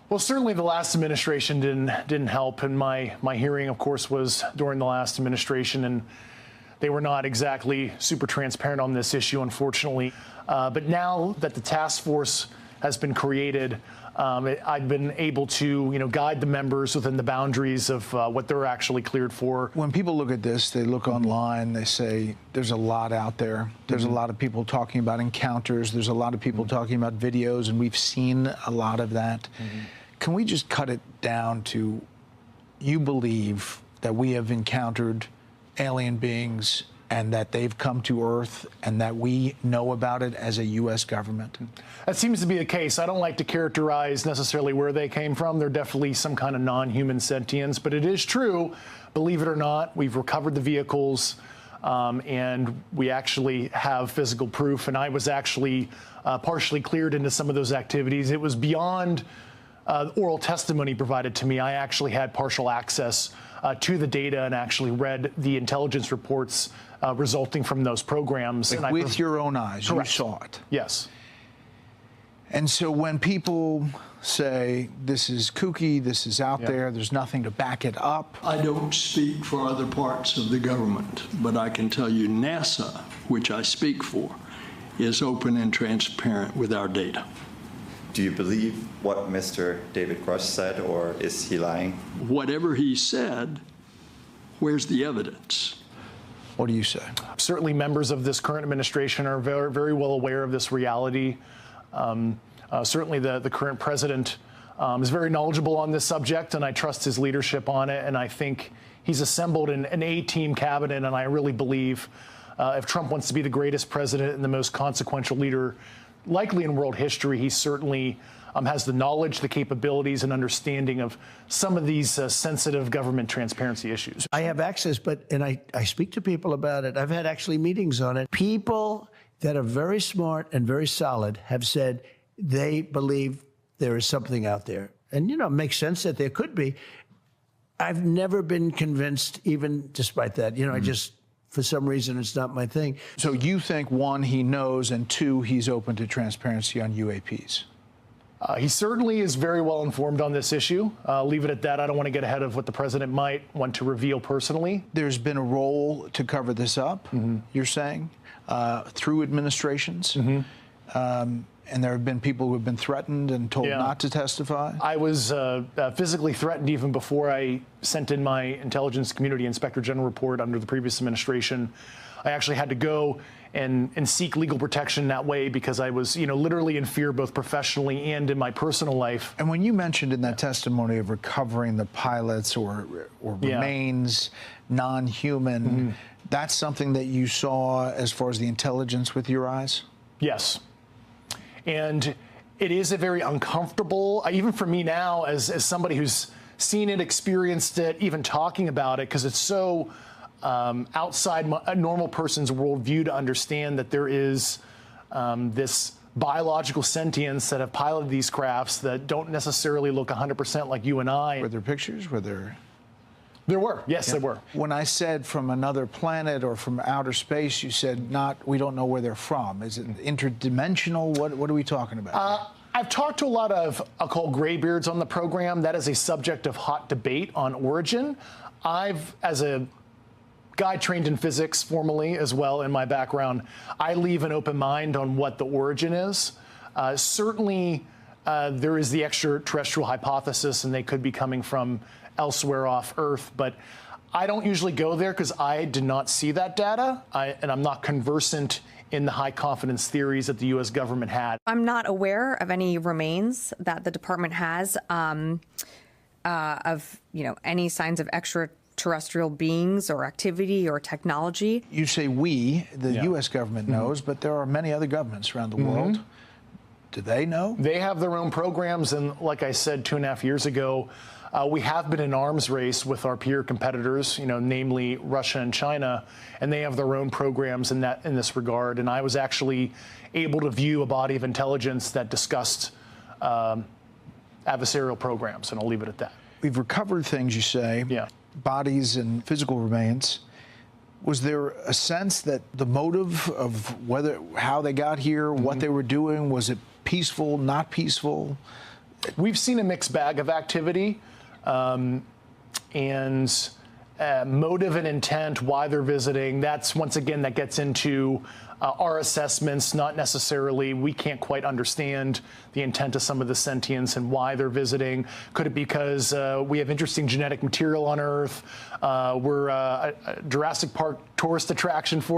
Well, certainly the last administration didn't help, and my hearing, of course, was during the last administration, and they were not exactly super transparent on this issue, unfortunately. But now that the task force has been created, I've been able to, guide the members within the boundaries of what they're actually cleared for. When people look at this, they look online, they say there's a lot out there. There's a lot of people talking about encounters. There's a lot of people talking about videos, and we've seen a lot of that. Can we just cut it down to, you believe that we have encountered alien beings and that they've come to Earth and that we know about it as a U.S. government? That seems to be the case. I don't like to characterize necessarily where they came from. They're definitely some kind of non-human sentience, but it is true, believe it or not, we've recovered the vehicles, and we actually have physical proof, and I was actually partially cleared into some of those activities. It was beyond oral testimony provided to me. I actually had partial access to the data and actually read the intelligence reports resulting from those programs. Like, and with your own eyes, correct. You saw it? Yes. And so when people say this is kooky, this is out there, there's nothing to back it up. I don't speak for other parts of the government, but I can tell you NASA, which I speak for, is open and transparent with our data. Do you believe what Mr. David Grusch said, or is he lying? Whatever he said, where's the evidence? What do you say? Certainly members of this current administration are very, very well aware of this reality. Certainly the current president is very knowledgeable on this subject, and I trust his leadership on it, and I think he's assembled an A-team cabinet, and I really believe if Trump wants to be the greatest president and the most consequential leader likely in world history, he certainly has the knowledge, the capabilities, and understanding of some of these sensitive government transparency issues. I have access, and I speak to people about it. I've had actually meetings on it. People that are very smart and very solid have said they believe there is something out there. And, it makes sense that there could be. I've never been convinced, even despite that. I just, for some reason, it's not my thing. So you think, one, he knows, and two, he's open to transparency on UAPs? He certainly is very well informed on this issue. Leave it at that. I don't want to get ahead of what the president might want to reveal personally. There's been a role to cover this up, you're saying, through administrations. And there have been people who have been threatened and told not to testify? I was physically threatened even before I sent in my Intelligence Community Inspector General report under the previous administration. I actually had to go and seek legal protection that way because I was, literally in fear both professionally and in my personal life. And when you mentioned in that testimony of recovering the pilots or remains non-human, that's something that you saw as far as the intelligence with your eyes? Yes. And it is a very uncomfortable, even for me now, as somebody who's seen it, experienced it, even talking about it, because it's so outside a normal person's worldview to understand that there is this biological sentience that have piloted these crafts that don't necessarily look 100% like you and I. Were there pictures? Were there? There were. Yes, there were. When I said from another planet or from outer space, you said we don't know where they're from. Is it interdimensional? What are we talking about? I've talked to a lot of, I'll call graybeards on the program. That is a subject of hot debate on origin. As a guy trained in physics formally as well in my background, I leave an open mind on what the origin is. Certainly, there is the extraterrestrial hypothesis, and they could be coming from elsewhere off Earth, but I don't usually go there because I did not see that data, and I'm not conversant in the high confidence theories that the U.S. government had. I'm not aware of any remains that the department has of any signs of extraterrestrial beings or activity or technology. You say we, the U.S. government knows, but there are many other governments around the world. Do they know? They have their own programs, and like I said 2.5 years ago, we have been in arms race with our peer competitors, namely Russia and China, and they have their own programs in this regard. And I was actually able to view a body of intelligence that discussed adversarial programs, and I'll leave it at that. We've recovered things, you say, bodies and physical remains. Was there a sense that the motive of how they got here, what they were doing, was it peaceful, not peaceful? We've seen a mixed bag of activity, and motive and intent, why they're visiting. That's, once again, that gets into our assessments, not necessarily, we can't quite understand the intent of some of the sentients and why they're visiting. Could it be because we have interesting genetic material on Earth? We're a Jurassic Park tourist attraction for